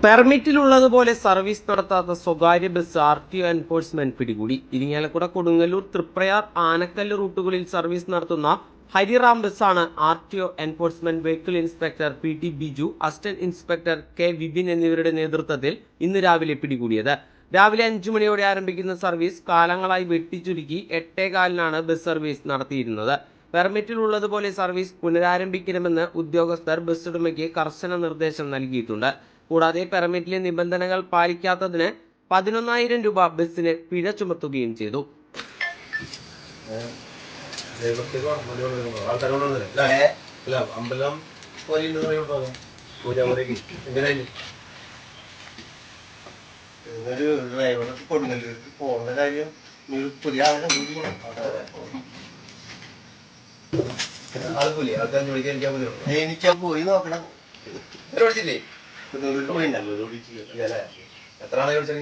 പെർമിറ്റിലുള്ളതുപോലെ service നടത്താത്ത സ്വകാര്യ bus RTO enforcement പിടികൂടി. Irinjalakuda, Kodungallur, Triprayar, Anakkallu റൂട്ടുകളിൽ service നടത്തുന്ന ഹരിറാം ബസ്സാണ് RTO enforcement vehicle inspector PT Biju, assistant inspector K Vipin എന്നിവരുടെ നേതൃത്വത്തിൽ ഇന്ന് രാവിലെ പിടികൂടിയത്. രാവിലെ 5 മണിയോടെ ആരംഭിക്കുന്ന സർവീസ് കാലങ്ങളായി വെട്ടിച്ചുരുക്കി 8:15-നാണ് ബസ് സർവീസ് നടത്തിയിരുന്നത്. പെർമിറ്റിലുള്ളതുപോലെ സർവീസ് പുനരാരംഭിക്കണമെന്ന് ഉദ്യോഗസ്ഥർ ബസ് ഉടമയ്ക്ക് കർശന നിർദ്ദേശം നൽകിയിട്ടുണ്ട്. കൂടാതെ പെർമിറ്റിലെ നിബന്ധനകൾ പാലിക്കാത്തതിന് 11,000 രൂപ ബസ്സിന് പിഴ ചുമത്തുകയും ചെയ്തു. എനിക്ക് പോയി നോക്കണം. എത്ര ആളെ വിളിച്ചു?